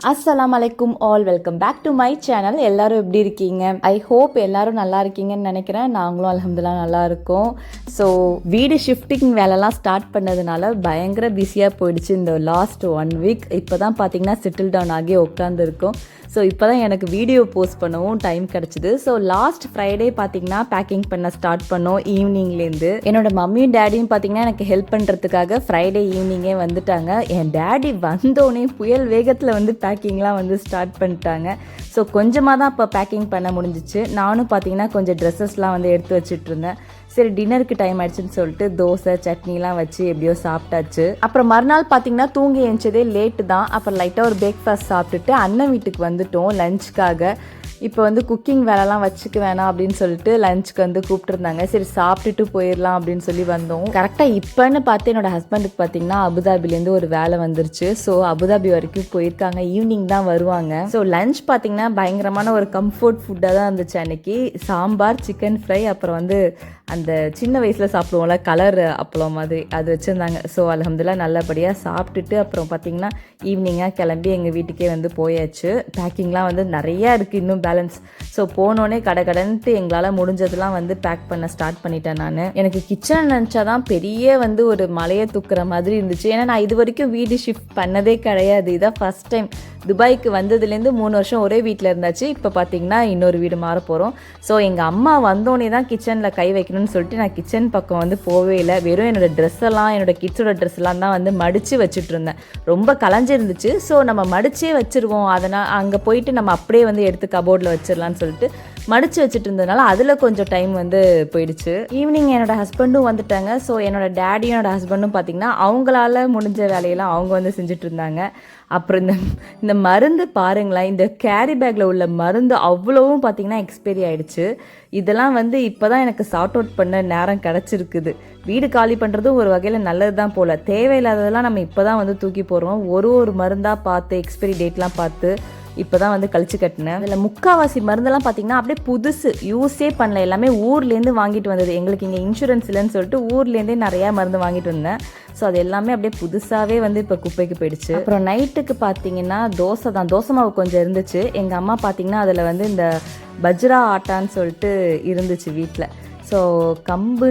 அஸ்ஸலாமு அலைக்கும் all welcome back to my channel. எல்லாரும் எப்படி இருக்கீங்க? ஐ ஹோப் எல்லாரும் நல்லா இருக்கீங்கன்னு நினைக்கிறேன். நாங்களும் அல்ஹம்துலில்லாஹ் நல்லா இருக்கோம். ஸோ வீடு ஷிஃப்டிங் வேலைலாம் ஸ்டார்ட் பண்ணதுனால பயங்கர பிஸியாக போயிடுச்சு இந்த லாஸ்ட் 1 வீக். இப்போ தான் பார்த்தீங்கன்னா செட்டில் டவுன் ஆகி உட்காந்துருக்கோம். ஸோ இப்போ தான் எனக்கு வீடியோ போஸ்ட் பண்ணவும் டைம் கிடச்சிது. ஸோ லாஸ்ட் ஃப்ரைடே பார்த்தீங்கன்னா பேக்கிங் பண்ண ஸ்டார்ட் பண்ணோம் ஈவினிங்லேருந்து. என்னோட மம்மியும் டேடியும் பார்த்தீங்கன்னா எனக்கு ஹெல்ப் பண்ணுறதுக்காக ஃப்ரைடே ஈவினிங்கே வந்துட்டாங்க. என் டேடி வந்தோடனே புயல் வேகத்தில் வந்து பேக்கிங்லாம் வந்து ஸ்டார்ட் பண்ணிட்டாங்க. ஸோ கொஞ்சமாக தான் இப்போ பேக்கிங் பண்ண முடிஞ்சிச்சு. நானும் பார்த்தீங்கன்னா கொஞ்சம் ட்ரெஸ்ஸஸ்லாம் வந்து எடுத்து வச்சுட்டு இருந்தேன். சரி டின்னருக்கு டைம் ஆயிடுச்சுன்னு சொல்லிட்டு தோசை சட்னிலாம் வச்சு எப்படியோ சாப்பிட்டாச்சு. அப்புறம் மறுநாள் பார்த்தீங்கன்னா தூங்கி எழுந்ததே லேட்டு தான். அப்புறம் லைட்டாக ஒரு பிரேக்ஃபாஸ்ட் சாப்பிட்டுட்டு அண்ணன் வீட்டுக்கு வந்துட்டோம் லஞ்சுக்காக. இப்போ வந்து குக்கிங் வேலைலாம் வச்சுக்க வேணாம் அப்படின்னு சொல்லிட்டு லஞ்சுக்கு வந்து கூப்பிட்டுருந்தாங்க. சரி சாப்பிட்டுட்டு போயிடலாம் அப்படின்னு சொல்லி வந்தோம். கரெக்டாக இப்போன்னு பார்த்து என்னோட ஹஸ்பண்டுக்கு பார்த்தீங்கன்னா அபுதாபிலேருந்து ஒரு வேலை வந்துருச்சு. ஸோ அபுதாபி வரைக்கும் போயிருக்காங்க. ஈவினிங் தான் வருவாங்க. ஸோ லஞ்ச் பார்த்தீங்கன்னா பயங்கரமான ஒரு கம்ஃபர்ட் ஃபுட்டாக தான் இருந்துச்சு அன்னைக்கு. சாம்பார், சிக்கன் ஃப்ரை, அப்புறம் வந்து அந்த சின்ன வயசில் சாப்பிடுவோம்ல கலர் அப்பளம் மாதிரி அது வச்சுருந்தாங்க. ஸோ அல்ஹம்துலில்லாஹ் நல்லபடியாக சாப்பிட்டுட்டு அப்புறம் பார்த்திங்கன்னா ஈவினிங்காக கிளம்பி எங்கள் வீட்டுக்கே வந்து போயாச்சு. பேக்கிங்லாம் வந்து நிறையா இருக்குது இன்னும் பேலன்ஸ். ஸோ போனோடனே கடன்ட்டு எங்களால் முடிஞ்சதெல்லாம் வந்து பேக் பண்ண ஸ்டார்ட் பண்ணிட்டேன் நான். எனக்கு கிச்சன் நினச்சா தான் பெரிய வந்து ஒரு மலையை தூக்குற மாதிரி இருந்துச்சு. ஏன்னா நான் இது வரைக்கும் வீடு ஷிஃப்ட் பண்ணதே கிடையாது. இதான் ஃபஸ்ட் டைம். துபாய்க்கு வந்ததுலேருந்து 3 வருஷம் ஒரே வீட்டில் இருந்தாச்சு. இப்போ பார்த்தீங்கன்னா இன்னொரு வீடு மாற போகிறோம். ஸோ எங்கள் அம்மா வந்தோடனே தான் கிச்சனில் கை வைக்கணும்னு சொல்லிட்டு நான் கிச்சன் பக்கம் வந்து போவே இல்லை. வெறும் என்னோடய ட்ரெஸ்ஸெல்லாம் என்னோடய கிட்ஸோட ட்ரெஸ்லாம் தான் வந்து மடித்து வச்சுட்டு இருந்தேன். ரொம்ப கலைஞ்சிருந்துச்சு. ஸோ நம்ம மடிச்சே வச்சுருவோம், அதனால் அங்கே போயிட்டு நம்ம அப்படியே வந்து எடுத்து கபோர்டில் வச்சிடலான்னு சொல்லிட்டு மடித்து வச்சுட்டு இருந்ததுனால அதில் கொஞ்சம் டைம் வந்து போயிடுச்சு. ஈவினிங் என்னோடய ஹஸ்பண்டும் வந்துட்டாங்க. ஸோ என்னோடய டேடியும் என்னோடய ஹஸ்பண்டும் பார்த்திங்கன்னா அவங்களால முடிஞ்ச வேலையெல்லாம் அவங்க வந்து செஞ்சுட்டு இருந்தாங்க. அப்புறம் இந்த மருந்து பாருங்களேன், இந்த கேரி பேக்கில் உள்ள மருந்து அவ்வளவும் பார்த்திங்கன்னா எக்ஸ்பைரி ஆகிடுச்சு. இதெல்லாம் வந்து இப்போ தான் எனக்கு சார்ட் அவுட் பண்ண நேரம் கிடச்சிருக்குது. வீடு காலி பண்ணுறதும் ஒரு வகையில் நல்லது தான் போல். தேவையில்லாததெல்லாம் நம்ம இப்போ தான் வந்து தூக்கி போடுறோம். ஒரு மருந்தாக பார்த்து எக்ஸ்பைரி டேட்லாம் பார்த்து இப்போ தான் வந்து கழிச்சு கட்டினேன். அதில் முக்கால்வாசி மருந்தெல்லாம் பார்த்திங்கன்னா அப்படியே புதுசு, யூஸே பண்ணல. எல்லாமே ஊர்லேருந்து வாங்கிட்டு வந்தது. எங்களுக்கு இங்கே இன்சூரன்ஸ் இல்லைன்னு சொல்லிட்டு ஊர்லேருந்தே நிறையா மருந்து வாங்கிட்டு வந்தேன். ஸோ அது எல்லாமே அப்படியே புதுசாகவே வந்து இப்போ குப்பைக்கு போயிடுச்சு. அப்புறம் நைட்டுக்கு பார்த்தீங்கன்னா தோசை மாவு கொஞ்சம் இருந்துச்சு. எங்கள் அம்மா பார்த்திங்கன்னா அதில் வந்து இந்த பஜ்ரா ஆட்டான்னு சொல்லிட்டு இருந்துச்சு வீட்டில். ஸோ கம்பு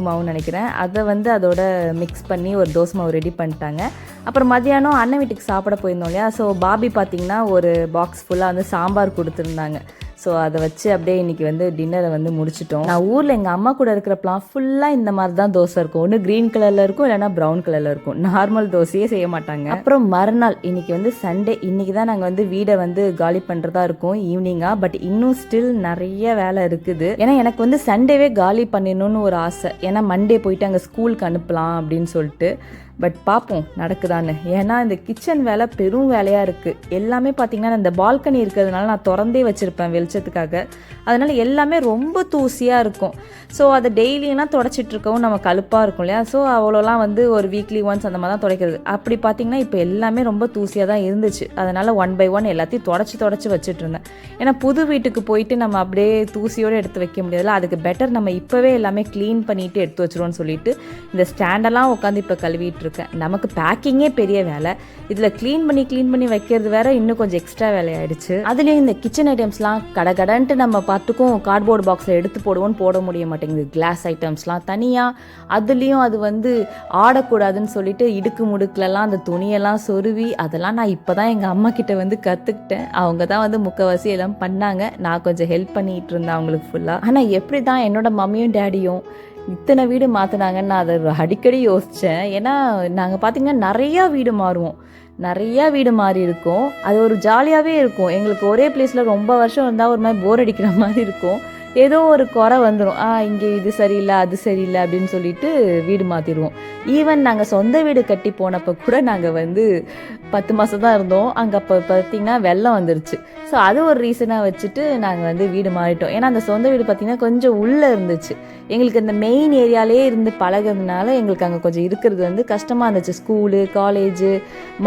மாவுன்னு நினைக்கிறேன். அதை வந்து அதோட மிக்ஸ் பண்ணி ஒரு தோசை மாவு ரெடி பண்ணிட்டாங்க. அப்புறம் மதியானம் அண்ணன் வீட்டுக்கு சாப்பிட போயிருந்தோம் இல்லையா. ஸோ பாபி பார்த்திங்கன்னா ஒரு பாக்ஸ் ஃபுல்லாக வந்து சாம்பார் கொடுத்துருந்தாங்க. ஸோ அதை வச்சு அப்படியே இன்றைக்கி வந்து டின்னரை வந்து முடிச்சிட்டோம். நான் ஊரில் எங்கள் அம்மா கூட இருக்கிறப்பலாம் ஃபுல்லாக இந்த மாதிரி தான் தோசை இருக்கும். ஒன்று க்ரீன் கலரில் இருக்கும், இல்லைனா ப்ரௌன் கலரில் இருக்கும். நார்மல் தோசையே செய்ய மாட்டாங்க. அப்புறம் மறுநாள் இன்றைக்கி வந்து சண்டே. இன்றைக்கி தான் நாங்கள் வந்து வீடை வந்து காலி பண்ணுறதா இருக்கோம் ஈவினிங்காக. பட் இன்னும் ஸ்டில் நிறைய வேலை இருக்குது. ஏன்னா எனக்கு வந்து சண்டேவே காலி பண்ணிடணும்னு ஒரு ஆசை. ஏன்னா மண்டே போயிட்டு அங்கே ஸ்கூலுக்கு அனுப்பலாம் அப்படின்னு சொல்லிட்டு. பட் பார்ப்போம் நடக்குதான்னு. ஏன்னா இந்த கிச்சன் வேலை பெரும் வேலையாக இருக்குது. எல்லாமே பார்த்திங்கன்னா இந்த பால்கனி இருக்கிறதுனால நான் திறந்தே வச்சுருப்பேன் வெளிச்சத்துக்காக. அதனால் எல்லாமே ரொம்ப தூசியாக இருக்கும். ஸோ அதை டெய்லியெல்லாம் தொடச்சிட்ருக்கவும் நம்ம கழுப்பாக இருக்கும் இல்லையா. ஸோ அவ்வளோலாம் வந்து ஒரு வீக்லி ஒன்ஸ் அந்த மாதிரி தான் துடைக்கிறது. அப்படி பார்த்திங்கன்னா இப்போ எல்லாமே ரொம்ப தூசியாக தான் இருந்துச்சு. அதனால் 1 by 1 எல்லாத்தையும் தொடச்சி வச்சுட்டு இருந்தேன். ஏன்னா புது வீட்டுக்கு போயிட்டு நம்ம அப்படியே தூசியோடு எடுத்து வைக்க முடியாதுல்ல. அதுக்கு பெட்டர் நம்ம இப்போவே எல்லாமே க்ளீன் பண்ணிவிட்டு எடுத்து வச்சுருவோன்னு சொல்லிட்டு இந்த ஸ்டாண்டெல்லாம் உட்காந்து இப்போ கழுவிட்டு இருக்கேன். நமக்கு பேக்கிங்கே பெரிய வேலை, இதில் க்ளீன் பண்ணி வைக்கிறது வேற இன்னும் கொஞ்சம் எக்ஸ்ட்ரா வேலையாயிடுச்சு. அதுலேயும் இந்த கிச்சன் ஐட்டம்ஸ்லாம் கடன்ட்டு நம்ம பார்த்துக்கும் கார்ட்போர்டு பாக்ஸில் எடுத்து போடுவோன்னு போட முடிய மாட்டேங்குது. கிளாஸ் ஐட்டம்ஸ்லாம் தனியாக, அதுலேயும் அது வந்து ஆடக்கூடாதுன்னு சொல்லிட்டு இடுக்கு முடுக்குலலாம் அந்த துணியெல்லாம் சொருவி அதெல்லாம் நான் இப்போ தான் எங்கள் அம்மா கிட்ட வந்து கற்றுக்கிட்டேன். அவங்க தான் வந்து முக்கவாசி எல்லாம் பண்ணாங்க. நான் கொஞ்சம் ஹெல்ப் பண்ணிகிட்டு இருந்தேன் அவங்களுக்கு ஃபுல்லாக. ஆனால் எப்படி தான் என்னோட மம்மியும் டேடியும் இத்தனை வீடு மாற்றினாங்கன்னு நான் அதை அடிக்கடி யோசித்தேன். ஏன்னா நாங்கள் பார்த்திங்கன்னா நிறையா வீடு மாறி இருக்கும். அது ஒரு ஜாலியாகவே இருக்கும். எங்களுக்கு ஒரே பிளேஸில் ரொம்ப வருஷம் இருந்தால் ஒரு மாதிரி போர் அடிக்கிற மாதிரி இருக்கும். ஏதோ ஒரு குறை வந்துடும். இங்கே இது சரியில்லை அது சரியில்லை அப்படின்னு சொல்லிட்டு வீடு மாற்றிடுவோம். ஈவன் நாங்கள் சொந்த வீடு கட்டி போனப்போ கூட நாங்கள் வந்து 10 மாதம் தான் இருந்தோம். அங்கே அப்போ பார்த்திங்கன்னா வெள்ளம் வந்துருச்சு. ஸோ அது ஒரு ரீசனாக வச்சுட்டு நாங்கள் வந்து வீடு மாறிட்டோம். ஏன்னா அந்த சொந்த வீடு பார்த்திங்கன்னா கொஞ்சம் உள்ளே இருந்துச்சு. எங்களுக்கு இந்த மெயின் ஏரியாலே இருந்து பழகிறதுனால எங்களுக்கு அங்கே கொஞ்சம் இருக்கிறது வந்து கஷ்டமாக இருந்துச்சு. ஸ்கூலு, காலேஜு,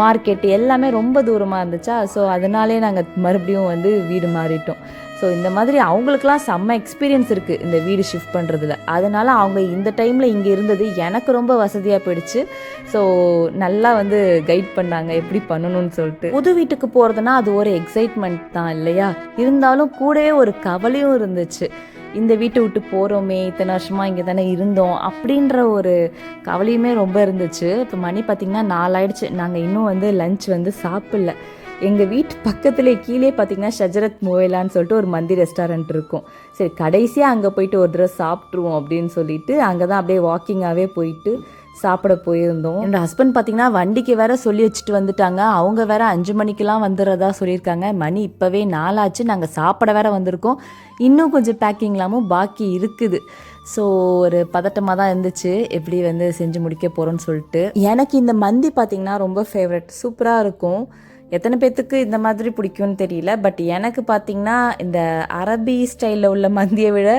மார்க்கெட்டு எல்லாமே ரொம்ப தூரமாக இருந்துச்சா. ஸோ அதனாலே நாங்கள் மறுபடியும் வந்து வீடு மாறிட்டோம். ஸோ இந்த மாதிரி அவங்களுக்குலாம் செம்ம எக்ஸ்பீரியன்ஸ் இருக்குது இந்த வீடு ஷிஃப்ட் பண்ணுறதுல. அதனால் அவங்க இந்த டைமில் இங்கே இருந்தது எனக்கு ரொம்ப வசதியாக போயிடுச்சு. ஸோ நல்லா வந்து கைட் பண்ணாங்க எப்படி பண்ணணும்னு சொல்லிட்டு. புது வீட்டுக்கு போகிறதுனா அது ஒரு எக்ஸைட்மெண்ட் தான் இல்லையா? இருந்தாலும் கூடவே ஒரு கவலையும் இருந்துச்சு. இந்த வீட்டை விட்டு போகிறோமே, இத்தனை வருஷமாக இங்கே தானே இருந்தோம் அப்படின்ற ஒரு கவலையுமே ரொம்ப இருந்துச்சு. இப்போ மணி பார்த்திங்கன்னா 4 ஆயிடுச்சு. நாங்கள் இன்னும் வந்து லஞ்ச் வந்து சாப்பிடல. எங்கள் வீட்டு பக்கத்துலேயே கீழே பார்த்திங்கன்னா ஷஜரத் முவேலான்னு சொல்லிட்டு ஒரு மந்தி ரெஸ்டாரண்ட் இருக்கும். சரி கடைசியாக அங்கே போயிட்டு ஒரு தடவை சாப்பிட்ருவோம் அப்படின்னு சொல்லிட்டு அங்கே தான் அப்படியே வாக்கிங்காகவே போயிட்டு சாப்பிட போயிருந்தோம். என்னோட ஹஸ்பண்ட் பார்த்திங்கன்னா வண்டிக்கு வேற சொல்லி வச்சுட்டு வந்துட்டாங்க. அவங்க வேற 5 மணிக்கெலாம் வந்துடுறதா சொல்லியிருக்காங்க. மணி இப்போவே 4 ஆச்சு. நாங்கள் சாப்பிட வேற வந்திருக்கோம். இன்னும் கொஞ்சம் பேக்கிங்லாமும் பாக்கி இருக்குது. ஸோ ஒரு பதட்டமாக தான் இருந்துச்சு எப்படி வந்து செஞ்சு முடிக்க போகிறோன்னு சொல்லிட்டு. எனக்கு இந்த மந்தி பார்த்திங்கன்னா ரொம்ப ஃபேவரட், சூப்பராக இருக்கும். எத்தனை பேர்த்துக்கு இந்த மாதிரி பிடிக்கும்னு தெரியல. பட் எனக்கு பார்த்திங்கன்னா இந்த அரபி ஸ்டைலில் உள்ள மந்தியை விட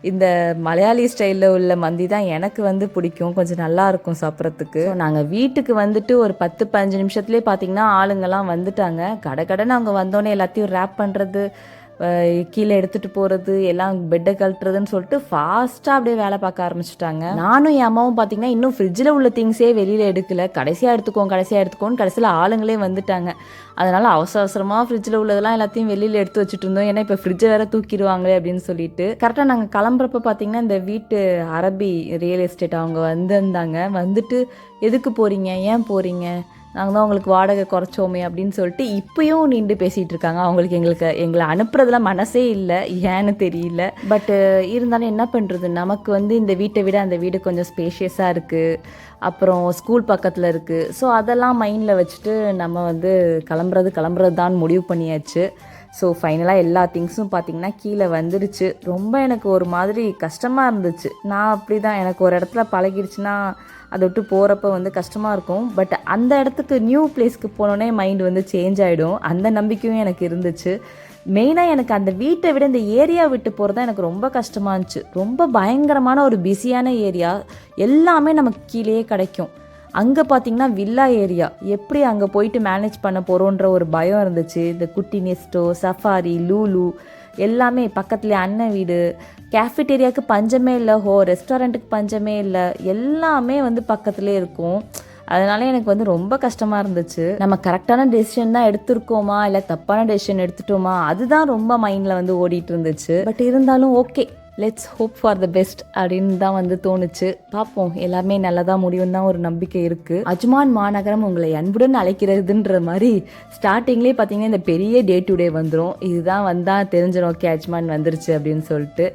இந்த மலையாளி ஸ்டைலில் உள்ள மந்தி தான் எனக்கு வந்து பிடிக்கும். கொஞ்சம் நல்லாயிருக்கும் சாப்பிட்றதுக்கு. நாங்கள் வீட்டுக்கு வந்துட்டு ஒரு 10-15 நிமிஷத்துலேயே பார்த்திங்கன்னா ஆளுங்கள்லாம் வந்துட்டாங்க. கடைன்னு அவங்க வந்தோடனே எல்லாத்தையும் ரேப் பண்ணுறது, கீழே எடுத்துகிட்டு போகிறது, எல்லாம் பெட்டை கழட்டுறதுன்னு சொல்லிட்டு ஃபாஸ்ட்டாக அப்படியே வேலை பார்க்க ஆரம்பிச்சிட்டாங்க. நானும் என் அம்மாவும் பார்த்திங்கன்னா இன்னும் ஃப்ரிட்ஜில் உள்ள திங்ஸே வெளியில் எடுக்கலை. கடைசியாக எடுத்துக்கோன்னு கடைசியில் ஆளுங்களே வந்துட்டாங்க. அதனால் அவசரமாக ஃப்ரிட்ஜில் உள்ளதெல்லாம் எல்லாத்தையும் வெளியில் எடுத்து வச்சுட்டு இருந்தோம். ஏன்னா இப்போ ஃப்ரிட்ஜை வேறு தூக்கிடுவாங்களே அப்படின்னு சொல்லிட்டு. கரெக்டாக நாங்கள் கிளம்புறப்ப பார்த்திங்கன்னா இந்த வீட்டு அரபி ரியல் எஸ்டேட் அவங்க வந்திருந்தாங்க. வந்துட்டு எதுக்கு போகிறீங்க, ஏன் போகிறீங்க, நாங்கள் தான் உங்களுக்கு வாடகை குறைச்சோமே அப்படின்னு சொல்லிட்டு இப்போயும் நின்று பேசிகிட்டு இருக்காங்க. அவங்களுக்கு எங்களை அனுப்புறதுல மனசே இல்லை, ஏன்னு தெரியல. பட்டு இருந்தாலும் என்ன பண்ணுறது, நமக்கு வந்து இந்த வீட்டை விட அந்த வீடு கொஞ்சம் ஸ்பேஷியஸாக இருக்குது, அப்புறம் ஸ்கூல் பக்கத்தில் இருக்குது. ஸோ அதெல்லாம் மைண்டில் வச்சுட்டு நம்ம வந்து கிளம்புறது தான் முடிவு பண்ணியாச்சு. ஸோ ஃபைனலாக எல்லா திங்ஸும் பார்த்திங்கன்னா கீழே வந்துடுச்சு. ரொம்ப எனக்கு ஒரு மாதிரி கஷ்டமாக இருந்துச்சு. நான் அப்படி தான், எனக்கு ஒரு இடத்துல பழகிடுச்சுன்னா அதை விட்டு போகிறப்ப வந்து கஷ்டமாக இருக்கும். பட் அந்த இடத்துக்கு நியூ பிளேஸ்க்கு போனோன்னே மைண்ட் வந்து சேஞ்ச் ஆகிடும். அந்த நம்பிக்கையும் எனக்கு இருந்துச்சு. மெயினாக எனக்கு அந்த வீட்டை விட இந்த ஏரியா விட்டு போகிறது தான் எனக்கு ரொம்ப கஷ்டமாக இருந்துச்சு. ரொம்ப பயங்கரமான ஒரு பிஸியான ஏரியா, எல்லாமே நமக்கு கீழேயே கிடைக்கும். அங்கே பார்த்திங்கன்னா வில்லா ஏரியா, எப்படி அங்கே போயிட்டு மேனேஜ் பண்ண போகிறோன்ற ஒரு பயம் இருந்துச்சு. இந்த குட்டி நெஸ்டோ, சஃபாரி, லூலு எல்லாமே பக்கத்துலேயே, அண்ணன் வீடு, கேஃபிட்டேரியாவுக்கு பஞ்சமே இல்லை, ரெஸ்டாரண்ட்டுக்கு பஞ்சமே இல்லை, எல்லாமே வந்து பக்கத்துலேயே இருக்கும். அதனால எனக்கு வந்து ரொம்ப கஷ்டமாக இருந்துச்சு. நம்ம கரெக்டான டெசிஷன் தான் எடுத்திருக்கோமா இல்லை தப்பான டெசிஷன் எடுத்துட்டோமா, அதுதான் ரொம்ப மைண்டில் வந்து ஓடிட்டு இருந்துச்சு. பட் இருந்தாலும் okay, let's hope for the best அப்படின்னு தான் வந்து தோணுச்சு. பார்ப்போம், எல்லாமே நல்லதாக முடியும்னு தான் ஒரு நம்பிக்கை இருக்குது. அஜ்மான் மாநகரம் உங்களை அன்புடன் அழைக்கிறதுன்ற மாதிரி ஸ்டார்டிங்லேயே பார்த்தீங்கன்னா இந்த பெரிய டே டு டே வந்துடும். இதுதான் வந்தால் தெரிஞ்சிடும் ஓகே அஜ்மான் வந்துருச்சு அப்படின்னு சொல்லிட்டு.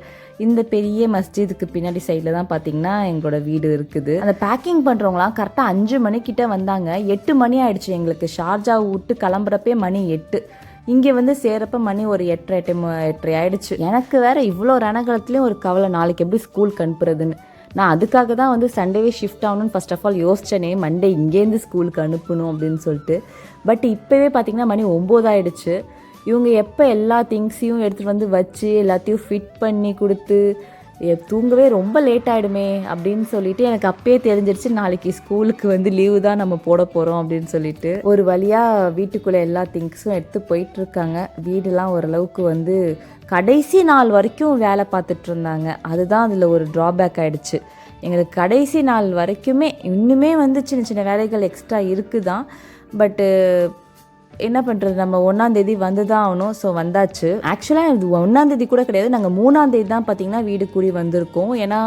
இந்த பெரிய மஸ்ஜிதுக்கு பின்னாடி சைடில் தான் பார்த்தீங்கன்னா எங்களோட வீடு இருக்குது. அந்த பேக்கிங் பண்ணுறவங்களாம் கரெக்டாக 5 மணிக்கிட்ட வந்தாங்க. 8 மணி ஆயிடுச்சு எங்களுக்கு. ஷார்ஜா விட்டு கிளம்புறப்பே மணி 8. இங்கே வந்து சேரப்ப மணி ஒரு 8:30 ஆயிடுச்சு. எனக்கு வேற இவ்வளோ ரணகாலத்துலேயும் ஒரு கவலை, நாளைக்கு எப்படி ஸ்கூலுக்கு அனுப்புறதுன்னு. நான் அதுக்காக தான் வந்து சண்டேவே ஷிஃப்ட் ஆகணும்னு ஃபர்ஸ்ட் ஆஃப் ஆல் யோசிச்சேனே, மண்டே இங்கேருந்து ஸ்கூலுக்கு அனுப்பணும் அப்படின்னு சொல்லிட்டு. பட் இப்போவே பார்த்திங்கன்னா மணி 9 ஆயிடுச்சு. இவங்க எப்போ எல்லா திங்ஸையும் எடுத்துகிட்டு வந்து வச்சு எல்லாத்தையும் ஃபிட் பண்ணி கொடுத்து தூங்கவே ரொம்ப லேட் ஆகிடுமே அப்படின்னு சொல்லிட்டு எனக்கு அப்பயே தெரிஞ்சிருச்சு நாளைக்கு ஸ்கூலுக்கு வந்து லீவு தான் நம்ம போட போகிறோம் அப்படின்னு சொல்லிட்டு. ஒரு வழியாக வீட்டுக்குள்ளே எல்லா திங்ஸும் எடுத்து போயிட்டுருக்காங்க. வீடெல்லாம் ஓரளவுக்கு வந்து கடைசி நாள் வரைக்கும் வேலை பார்த்துட்டு இருந்தாங்க. அதுதான் அதில் ஒரு ட்ராபேக் ஆகிடுச்சு எங்களுக்கு. கடைசி நாள் வரைக்குமே இன்னுமே வந்து சின்ன சின்ன வேலைகள் எக்ஸ்ட்ரா இருக்குது தான். பட்டு என்ன பண்ணுறது, நம்ம 1ஆம் தேதி வந்து தான் ஆகணும். ஸோ வந்தாச்சு. ஆக்சுவலாக இது 1ஆம் தேதி கூட கிடையாது, நாங்கள் 3ஆம் தேதி தான் பார்த்திங்கன்னா வீடு கூடி வந்திருக்கோம். ஏன்னா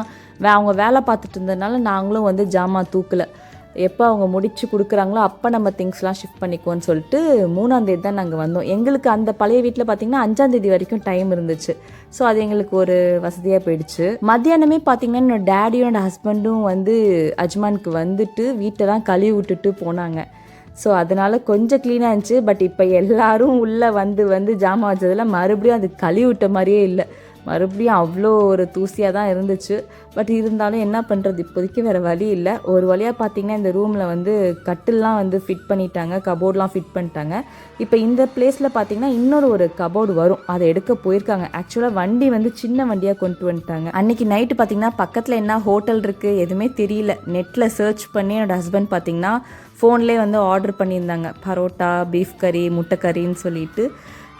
அவங்க வேலை பார்த்துட்டு இருந்ததுனால நாங்களும் வந்து ஜாமான் தூக்கலை. எப்போ அவங்க முடிச்சு கொடுக்குறாங்களோ அப்போ நம்ம திங்ஸ்லாம் ஷிஃப்ட் பண்ணிக்குவோன்னு சொல்லிட்டு 3ஆம் தேதி தான் நாங்கள் வந்தோம். எங்களுக்கு அந்த பழைய வீட்டில் பார்த்திங்கன்னா 5ஆம் தேதி வரைக்கும் டைம் இருந்துச்சு. ஸோ அது எங்களுக்கு ஒரு வசதியாக போயிடுச்சு. மத்தியானமே பார்த்திங்கன்னா என்னோட டேடியோட ஹஸ்பண்டும் வந்து அஜ்மானுக்கு வந்துட்டு வீட்டெல்லாம் கழுவி விட்டுட்டு போனாங்க. ஸோ அதனால் கொஞ்சம் க்ளீனாக இருந்துச்சு. பட் இப்போ எல்லோரும் உள்ளே வந்து ஜாமான் வச்சதில் மறுபடியும் அது கழுவி விட்ட மாதிரியே இல்லை. மறுபடியும் அவ்வளோ ஒரு தூசியாக தான் இருந்துச்சு. பட் இருந்தாலும் என்ன பண்ணுறது, இப்போதைக்கு வேறு வழி இல்லை. ஒரு வழியாக பார்த்திங்கன்னா இந்த ரூமில் வந்து கட்டில்லாம் வந்து ஃபிட் பண்ணிட்டாங்க, கபோர்ட்லாம் ஃபிட் பண்ணிட்டாங்க. இப்போ இந்த பிளேஸில் பார்த்திங்கன்னா இன்னொரு ஒரு கபோர்டு வரும், அதை எடுக்க போயிருக்காங்க. ஆக்சுவலாக வண்டி வந்து சின்ன வண்டியாக கொண்டு வந்துட்டாங்க. அன்றைக்கி நைட்டு பார்த்திங்கன்னா பக்கத்தில் என்ன ஹோட்டல் இருக்குது எதுவுமே தெரியல. நெட்டில் சர்ச் பண்ணி என்னோடய ஹஸ்பண்ட் பார்த்திங்கன்னா ஃபோன்லேயே வந்து ஆர்டர் பண்ணியிருந்தாங்க. பரோட்டா, பீஃப் கறி, முட்டை கறின்னு சொல்லிட்டு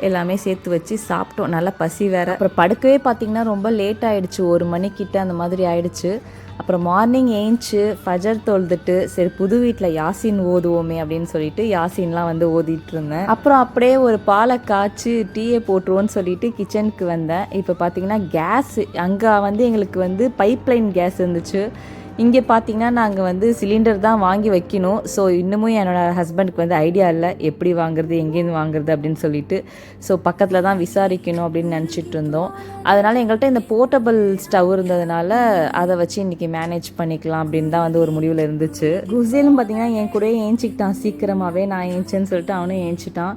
எல்லாமே சேர்த்து வச்சு சாப்பிட்டோம். நல்லா பசி வேறு. அப்புறம் படுக்கவே பார்த்திங்கன்னா ரொம்ப லேட் ஆகிடுச்சு, 1 மணிக்கிட்ட அந்த மாதிரி ஆயிடுச்சு. அப்புறம் மார்னிங் ஏஞ்சி ஃபஜர் தொழுதுட்டு சரி புது வீட்டில் யாசின் ஓதுவோமே அப்படின்னு சொல்லிட்டு யாசின்லாம் வந்து ஓதிட்டு இருந்தேன். அப்புறம் அப்படியே ஒரு பாலை காய்ச்சி டீயை போட்டுருவோன்னு சொல்லிட்டு கிச்சனுக்கு வந்தேன். இப்போ பார்த்தீங்கன்னா கேஸ் அங்கே வந்து எங்களுக்கு வந்து பைப்லைன் கேஸ் இருந்துச்சு. இங்கே பார்த்தீங்கன்னா நாங்கள் வந்து சிலிண்டர் தான் வாங்கி வைக்கணும். ஸோ இன்னமும் என்னோடய ஹஸ்பண்டுக்கு வந்து ஐடியா இல்லை எப்படி வாங்குறது, எங்கேருந்து வாங்குறது அப்படின்னு சொல்லிட்டு. ஸோ பக்கத்தில் தான் விசாரிக்கணும் அப்படின்னு நினச்சிட்டு இருந்தோம். அதனால் எங்கள்கிட்ட இந்த போர்ட்டபிள் ஸ்டவ் இருந்ததுனால அதை வச்சு இன்றைக்கி மேனேஜ் பண்ணிக்கலாம் அப்படின்னு தான் வந்து ஒரு முடிவில் இருந்துச்சு. குசேலும் பார்த்தீங்கன்னா என் கூடயே ஏஞ்சிக்கிட்டான் சீக்கிரமாகவே. நான் ஏஞ்சின்னு சொல்லிட்டு அவனும் ஏஞ்சிட்டான்.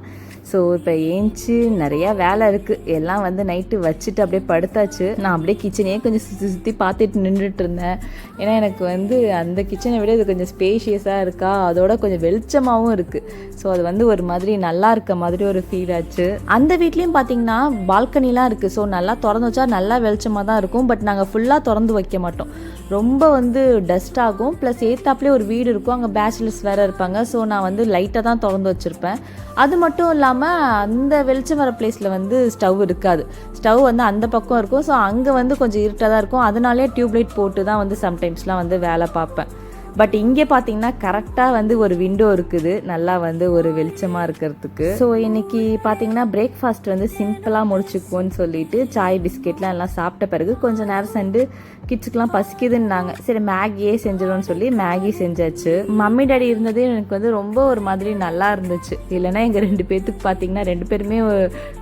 ஸோ இப்போ ஏஞ்சி நிறையா வேலை இருக்குது. எல்லாம் வந்து நைட்டு வச்சுட்டு அப்படியே படுத்தாச்சு. நான் அப்படியே கிச்சனையே கொஞ்சம் சுற்றி சுற்றி பார்த்துட்டு நின்றுட்டு இருந்தேன். ஏன்னா எனக்கு வந்து அந்த கிச்சனை விட இது கொஞ்சம் ஸ்பேஷியஸாக இருக்கா, அதோட கொஞ்சம் வெளிச்சமாகவும் இருக்குது. ஸோ அது வந்து ஒரு மாதிரி நல்லா இருக்க மாதிரி ஒரு ஃபீல் ஆச்சு. அந்த வீட்லேயும் பார்த்தீங்கன்னா பால்கனிலாம் இருக்குது. ஸோ நல்லா திறந்து வச்சா நல்லா வெளிச்சமாக தான் இருக்கும். பட் நாங்கள் ஃபுல்லாக திறந்து வைக்க மாட்டோம். ரொம்ப வந்து டஸ்ட் ஆகும். ப்ளஸ் ஏத்தாப்லேயே ஒரு வீடு இருக்கும், அங்கே பேச்சுலர்ஸ் வேறு இருப்பாங்க. ஸோ நான் வந்து லைட்டாக தான் திறந்து வச்சுருப்பேன். அது மட்டும் இல்லாமல் அந்த வெளிச்சம் வர பிளேஸில் வந்து ஸ்டவ் இருக்காது. ஸ்டவ் வந்து அந்த பக்கம் இருக்கும். ஸோ அங்கே வந்து கொஞ்சம் இருட்டாக தான் இருக்கும். அதனாலே டியூப்லைட் போட்டு தான் வந்து சம்டைம்ஸ்லாம் வந்து வேலை பார்ப்பேன். பட் இங்கே பார்த்தீங்கன்னா கரெக்டாக வந்து ஒரு விண்டோ இருக்குது, நல்லா வந்து ஒரு வெளிச்சமாக இருக்கிறதுக்கு. ஸோ இன்றைக்கி பார்த்தீங்கன்னா பிரேக்ஃபாஸ்ட் வந்து சிம்பிளாக முடிச்சுக்குவோன்னு சொல்லிட்டு சாய் பிஸ்கெட்லாம் எல்லாம் சாப்பிட்ட பிறகு கொஞ்சம் நேரம் சென்று கிட்ஸுக்கெலாம் பசிக்குதுன்னாங்க. சரி மேகியே செஞ்சிடும்னு சொல்லி மேகி செஞ்சாச்சு. மம்மி டாடி இருந்தது எனக்கு வந்து ரொம்ப ஒரு மாதிரி நல்லா இருந்துச்சு. இல்லைன்னா எங்கள் 2 பேர்த்துக்கு பார்த்தீங்கன்னா 2 பேருமே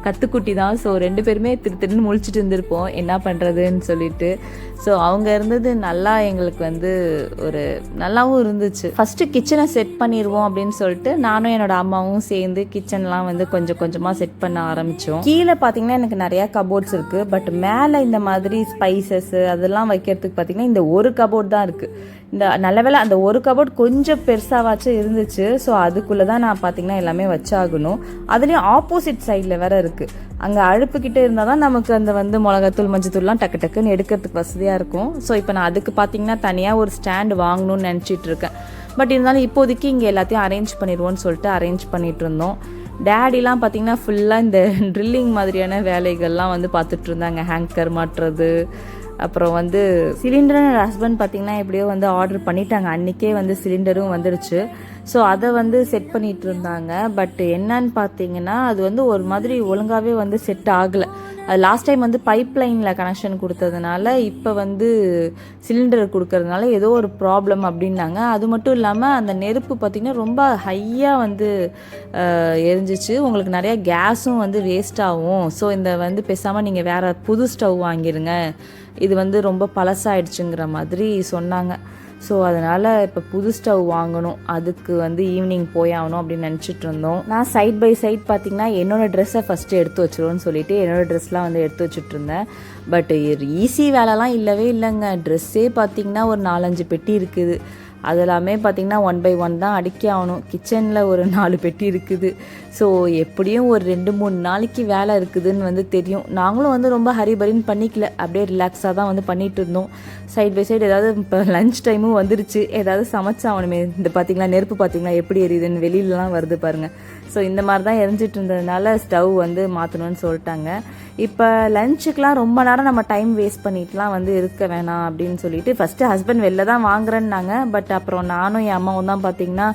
கத்துக்குட்டி தான். ஸோ 2 பேருமே திருன்னு முழிச்சிட்டு இருந்திருப்போம் என்ன பண்ணுறதுன்னு சொல்லிட்டு. ஸோ அவங்க இருந்தது நல்லா எங்களுக்கு வந்து ஒரு நல்லாவும் இருந்துச்சு. ஃபஸ்ட்டு கிச்சனை செட் பண்ணிடுவோம் அப்படின்னு சொல்லிட்டு நானும் என்னோட அம்மாவும் சேர்ந்து கிச்சன்லாம் வந்து கொஞ்சம் கொஞ்சமாக செட் பண்ண ஆரம்பித்தோம். கீழே பார்த்தீங்கன்னா எனக்கு நிறையா கபோர்ட்ஸ் இருக்குது. பட் மேலே இந்த மாதிரி ஸ்பைசஸ் அதெல்லாம் வைக்கிறதுக்கு பார்த்தீங்கன்னா இந்த ஒரு கபோர்ட் தான் இருக்குது. இந்த நல்ல வேளை அந்த ஒரு கபோர்ட் கொஞ்சம் பெருசாவாச்சும் இருந்துச்சு. ஸோ அதுக்குள்ளே தான் நான் பார்த்தீங்கன்னா எல்லாமே வச்சாகணும். அதுலேயும் ஆப்போசிட் சைடில் வேற இருக்குது. அங்கே அடுப்புக்கிட்டே இருந்தால் தான் நமக்கு அந்த வந்து மிளகாத்தூள் மஞ்சத்தூள்லாம் டக்கு டக்குன்னு எடுக்கிறதுக்கு வசதியாக இருக்கும். ஸோ இப்போ நான் அதுக்கு பார்த்தீங்கன்னா தனியாக ஒரு ஸ்டாண்டு வாங்கணும்னு நினச்சிட்டு இருக்கேன். பட் இருந்தாலும் இப்போதைக்கு இங்கே எல்லாத்தையும் அரேஞ்ச் பண்ணிடுவோன்னு சொல்லிட்டு அரேஞ்ச் பண்ணிட்டு இருந்தோம். டேடிலாம் பார்த்தீங்கன்னா ஃபுல்லாக இந்த ட்ரில்லிங் மாதிரியான வேலைகள்லாம் வந்து பார்த்துட்டு இருந்தாங்க. ஹேங்கர் மாட்டுறது, அப்புறம் வந்து சிலிண்டர் ஹஸ்பண்ட் பார்த்திங்கன்னா எப்படியோ வந்து ஆர்டர் பண்ணிட்டாங்க. அன்றைக்கே வந்து சிலிண்டரும் வந்துடுச்சு. ஸோ அதை வந்து செட் பண்ணிகிட்டு இருந்தாங்க. பட் என்னன்னு பார்த்தீங்கன்னா அது வந்து ஒரு மாதிரி ஒழுங்காகவே வந்து செட் ஆகலை. அது லாஸ்ட் டைம் வந்து பைப் லைனில் கனெக்ஷன் கொடுத்ததுனால இப்போ வந்து சிலிண்டர் கொடுக்கறதுனால ஏதோ ஒரு ப்ராப்ளம் அப்படின்னாங்க. அது மட்டும் இல்லாமல் அந்த நெருப்பு பார்த்திங்கன்னா ரொம்ப ஹையாக வந்து எரிஞ்சிச்சு. உங்களுக்கு நிறையா கேஸும் வந்து வேஸ்ட் ஆகும். ஸோ இந்த வந்து பேசாமல் நீங்கள் வேறு புது ஸ்டவ் வாங்கிடுங்க, இது வந்து ரொம்ப பழசாயிடுச்சுங்கிற மாதிரி சொன்னாங்க. ஸோ அதனால் இப்போ புது ஸ்டவ் வாங்கணும், அதுக்கு வந்து ஈவினிங் போயாகணும் அப்படின்னு நினச்சிட்டு இருந்தோம். நான் சைட் பை சைட் பார்த்திங்கன்னா என்னோடய ட்ரெஸ்ஸை ஃபஸ்ட்டு எடுத்து வச்சிருவோன்னு சொல்லிட்டு என்னோடய ட்ரெஸ்லாம் வந்து எடுத்து வச்சுட்டு இருந்தேன். பட் ஈஸி வேலைலாம் இல்லவே இல்லைங்க. ட்ரெஸ்ஸே பார்த்திங்கன்னா ஒரு 4-5 பெட்டி இருக்குது. அதெல்லாமே பார்த்திங்கன்னா 1 by 1 தான் அடிக்க ஆகணும். கிச்சனில் ஒரு 4 பெட்டி இருக்குது. ஸோ எப்படியும் ஒரு 2-3 நாளைக்கு வேலை இருக்குதுன்னு வந்து தெரியும். நாங்களும் வந்து ரொம்ப ஹரிபரின்னு பண்ணிக்கல, அப்படியே ரிலாக்ஸாக தான் வந்து பண்ணிகிட்டு இருந்தோம். சைட் பை சைடு ஏதாவது இப்போ லஞ்ச் டைமும் வந்துருச்சு, ஏதாவது சமைச்சாகணுமே. இந்த பார்த்திங்களா நெருப்பு பார்த்திங்களா எப்படி எரியுதுன்னு வெளியிலலாம் வருது பாருங்கள். ஸோ இந்த மாதிரி தான் எரிஞ்சிட்டு இருந்ததுனால ஸ்டவ் வந்து மாற்றணும்னு சொல்லிட்டாங்க. இப்போ லஞ்சுக்கெலாம் ரொம்ப நேரம் நம்ம டைம் வேஸ்ட் பண்ணிட்டுலாம் வந்து இருக்க வேணாம் அப்படின்னு சொல்லிட்டு ஃபஸ்ட்டு ஹஸ்பண்ட் வெளில தான் வாங்குறேன்னாங்க. பட் அப்புறம் நானும் என் அம்மாவும் தான் பார்த்திங்கன்னா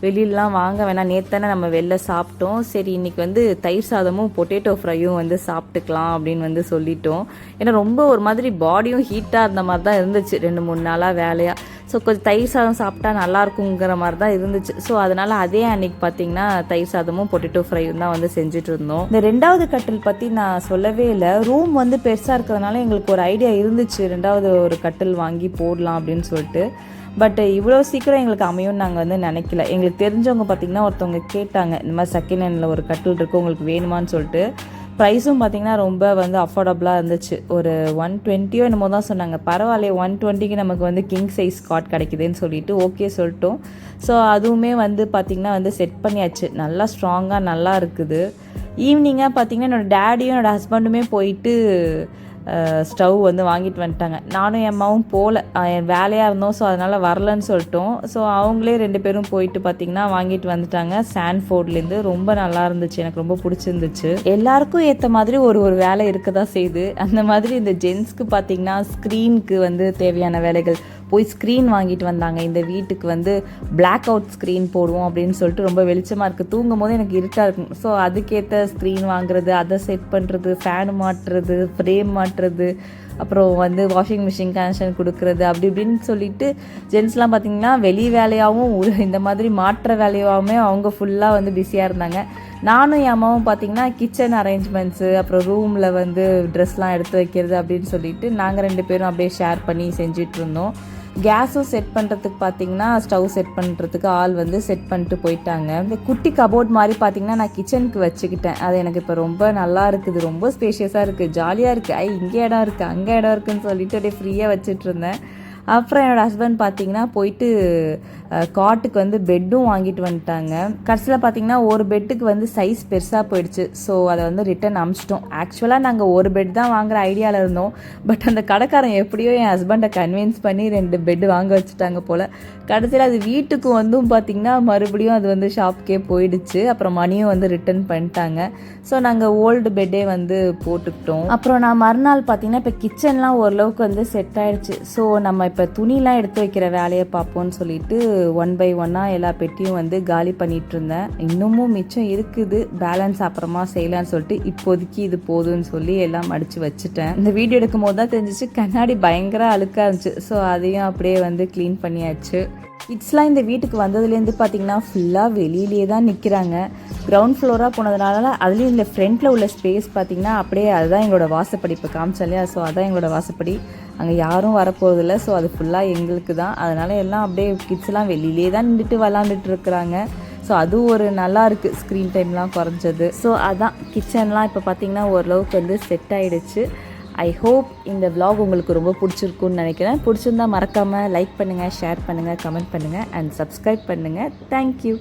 வெளியிலலாம் வாங்க வேணாம், நேற்று நம்ம வெளில சாப்பிட்டோம், சரி இன்றைக்கி வந்து தயிர் சாதமும் பொட்டேட்டோ ஃப்ரையும் வந்து சாப்பிட்டுக்கலாம் அப்படின்னு வந்து சொல்லிட்டோம். ஏன்னா ரொம்ப ஒரு மாதிரி பாடியும் ஹீட்டாக இருந்த மாதிரி தான் இருந்துச்சு 2-3 நாளாக வேலையாக. ஸோ கொஞ்சம் தயிர் சாதம் சாப்பிட்டா நல்லாயிருக்குங்கிற மாதிரி தான் இருந்துச்சு. ஸோ அதனால் அதே அன்றைக்கி பார்த்திங்கன்னா தயிர் சாதமும் பொட்டேட்டோ ஃப்ரையும் தான் வந்து செஞ்சுட்டு இருந்தோம். இந்த 2வது கட்டில் பற்றி நான் சொல்லவே இல்லை. ரூம் வந்து பெருசாக இருக்கிறதுனால எங்களுக்கு ஒரு ஐடியா இருந்துச்சு 2வது ஒரு கட்டில் வாங்கி போடலாம் அப்படின்னு சொல்லிட்டு. பட் இவ்வளோ சீக்கிரம் எங்களுக்கு அமையும்னு நாங்கள் வந்து நினைக்கல. எங்களுக்கு தெரிஞ்சவங்க பார்த்திங்கன்னா ஒருத்தவங்க கேட்டாங்க, இந்த மாதிரி செகண்ட் ஹேண்டில் ஒரு கட்டில் இருக்குது உங்களுக்கு வேணுமான்னு சொல்லிட்டு. ப்ரைஸும் பார்த்திங்கன்னா ரொம்ப வந்து அஃபோர்டபுளாக இருந்துச்சு. ஒரு 120 என்னமோ தான் சொன்னாங்க. பரவாயில்ல 120க்கு நமக்கு வந்து கிங் சைஸ் காட் கிடைக்குதுன்னு சொல்லிட்டு ஓகே சொல்லிட்டோம். ஸோ அதுவுமே வந்து பார்த்திங்கன்னா வந்து செட் பண்ணியாச்சு. நல்லா ஸ்ட்ராங்காக நல்லா இருக்குது. ஈவினிங்காக பார்த்திங்கன்னா என்னோடய டேடியும் என்னோடய ஹஸ்பண்டுமே போயிட்டு ஸ்டவ் வந்து வாங்கிட்டு வந்துட்டாங்க. நானும் என் அம்மாவும் போகல, வேலையாக இருந்தோம். ஸோ அதனால் வரலன்னு சொல்லிட்டோம். ஸோ அவங்களே 2 பேரும் போயிட்டு பார்த்திங்கன்னா வாங்கிட்டு வந்துட்டாங்க சாண்ட்ஃபோர்ட்லேருந்து. ரொம்ப நல்லா இருந்துச்சு, எனக்கு ரொம்ப பிடிச்சிருந்துச்சு. எல்லாருக்கும் ஏற்ற மாதிரி ஒரு வேலை இருக்க தான் செய்யுது. அந்த மாதிரி இந்த ஜென்ஸ்க்கு பார்த்திங்கன்னா ஸ்க்ரீனுக்கு வந்து தேவையான வேலைகள் போய் ஸ்க்ரீன் வாங்கிட்டு வந்தாங்க. இந்த வீட்டுக்கு வந்து பிளாக் அவுட் ஸ்க்ரீன் போடுவோம் அப்படின்னு சொல்லிட்டு, ரொம்ப வெளிச்சமாக இருக்குது, தூங்கும் போது எனக்கு இருட்டாக இருக்கும். ஸோ அதுக்கேற்ற ஸ்க்ரீன் வாங்குறது, அதை செட் பண்ணுறது, ஃபேன் மாட்டுறது, ஃப்ரேம் மாட்டுறது, அப்புறம் வந்து வாஷிங் மிஷின் கனெக்ஷன் கொடுக்குறது, அப்படி இப்படின்னு சொல்லிட்டு ஜென்ஸ்லாம் பார்த்திங்கன்னா வெளி வேலையாகவும் இந்த மாதிரி மாற்ற வேலையாகவுமே அவங்க ஃபுல்லாக வந்து பிஸியாக இருந்தாங்க. நானும் என் அம்மாவும் பார்த்திங்கன்னா கிச்சன் அரேஞ்ச்மெண்ட்ஸு, அப்புறம் ரூமில் வந்து ட்ரெஸ்லாம் எடுத்து வைக்கிறது அப்படின்னு சொல்லிட்டு நாங்கள் 2 பேரும் அப்படியே ஷேர் பண்ணி செஞ்சிட்டு இருந்தோம். கேஸும் செட் பண்ணுறதுக்கு பார்த்திங்கன்னா ஸ்டவ் செட் பண்ணுறதுக்கு ஆள் வந்து செட் பண்ணிட்டு போயிட்டாங்க. இந்த குட்டி கபோர்ட் மாதிரி பார்த்திங்கன்னா நான் கிச்சனுக்கு வச்சுக்கிட்டேன். அது எனக்கு இப்போ ரொம்ப நல்லா இருக்குது, ரொம்ப ஸ்பேஷியஸாக இருக்குது, ஜாலியாக இருக்குது. இங்கே இடம் இருக்குது, அங்கே இடம் இருக்குதுன்னு சொல்லிட்டு அப்படியே ஃப்ரீயாக வச்சுட்டு இருந்தேன். அப்புறம் என்னோடய ஹஸ்பண்ட் பார்த்திங்கன்னா போயிட்டு காட்டுக்கு வந்து பெட்டும் வாங்கிட்டு வந்துட்டாங்க. கடைசியில் பார்த்திங்கன்னா ஒரு பெட்டுக்கு வந்து சைஸ் பெருசாக போயிடுச்சு. ஸோ அதை வந்து ரிட்டன் அனுப்பிச்சிட்டோம். ஆக்சுவலாக நாங்கள் ஒரு பெட் தான் வாங்குகிற ஐடியாவில் இருந்தோம். பட் அந்த கடைக்காரன் எப்படியோ என் ஹஸ்பண்டை கன்வின்ஸ் பண்ணி 2 பெட்டு வாங்க வச்சுட்டாங்க போல். கடைசியில் அது வீட்டுக்கு வந்தும் பார்த்திங்கன்னா மறுபடியும் அது வந்து ஷாப்புக்கே போயிடுச்சு. அப்புறம் மணியும் வந்து ரிட்டன் பண்ணிட்டாங்க. ஸோ நாங்கள் ஓல்டு பெட்டே வந்து போட்டுக்கிட்டோம். அப்புறம் நான் மறுநாள் பார்த்திங்கன்னா இப்போ கிச்சன்லாம் ஓரளவுக்கு வந்து செட் ஆகிடுச்சு. ஸோ நம்ம இப்போ துணிலாம் எடுத்து வைக்கிற வேலையை பார்ப்போம்னு சொல்லிட்டு 1 by 1 எல்லா பெட்டியும் வந்து காலி பண்ணிட்டு இருந்தேன். இன்னமும் மிச்சம் இருக்குது, பேலன்ஸ் அப்புறமா செய்யலான்னு சொல்லிட்டு இப்போதைக்கு இது போதும்னு சொல்லி எல்லாம் அடித்து வச்சுட்டேன். இந்த வீடியோ எடுக்கும் போது தான் தெரிஞ்சிச்சு கண்ணாடி பயங்கர அழுக்காக இருந்துச்சு. ஸோ அதையும் அப்படியே வந்து க்ளீன் பண்ணியாச்சு. கிட்ஸ்லாம் இந்த வீட்டுக்கு வந்ததுலேருந்து பார்த்திங்கன்னா ஃபுல்லாக வெளியிலே தான் நிற்கிறாங்க. கிரவுண்ட் ஃப்ளோராக போனதுனால அதுலேயும் இந்த ஃப்ரண்ட்டில் உள்ள ஸ்பேஸ் பார்த்திங்கன்னா அப்படியே அதுதான் எங்களோட வாசப்படி. இப்போ காமிச்சா இல்லையா, ஸோ அதான் எங்களோட வாசப்படி. அங்கே யாரும் வரப்போகிறதில்ல. ஸோ அது ஃபுல்லாக எங்களுக்கு தான். அதனால் எல்லாம் அப்படியே கிட்ஸ்லாம் வெளியிலே தான் நின்றுட்டு விளாண்டுட்டு இருக்கிறாங்க. ஸோ அது ஒரு நல்லா இருக்குது, ஸ்க்ரீன் டைம்லாம் குறைஞ்சது. ஸோ அதான் கிச்சன்லாம் இப்போ பார்த்திங்கன்னா ஓரளவுக்கு வந்து செட் ஆகிடுச்சு. ஐ ஹோப் இந்த vlog உங்களுக்கு ரொம்ப பிடிச்சிருக்குன்னு நினைக்கிறேன். பிடிச்சிருந்தா மறக்காமல் லைக் பண்ணுங்கள், ஷேர் பண்ணுங்கள், கமெண்ட் பண்ணுங்கள் அண்ட் சப்ஸ்கிரைப் பண்ணுங்கள். தேங்க்யூ.